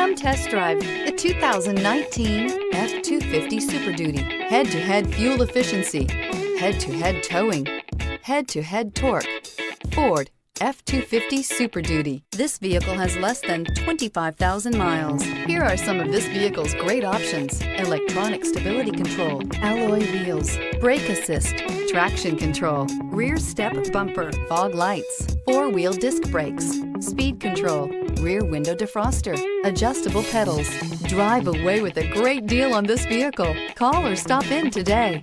Come test drive the 2019 F-250 Super Duty. Head-to-head fuel efficiency, head-to-head towing, head-to-head torque. Ford F-250 Super Duty. This vehicle has less than 25,000 miles. Here are some of this vehicle's great options: electronic stability control, alloy wheels, brake assist, traction control, rear step bumper, fog lights, four-wheel disc brakes, speed control, rear window defroster, adjustable pedals. Drive away with a great deal on this vehicle. Call or stop in today.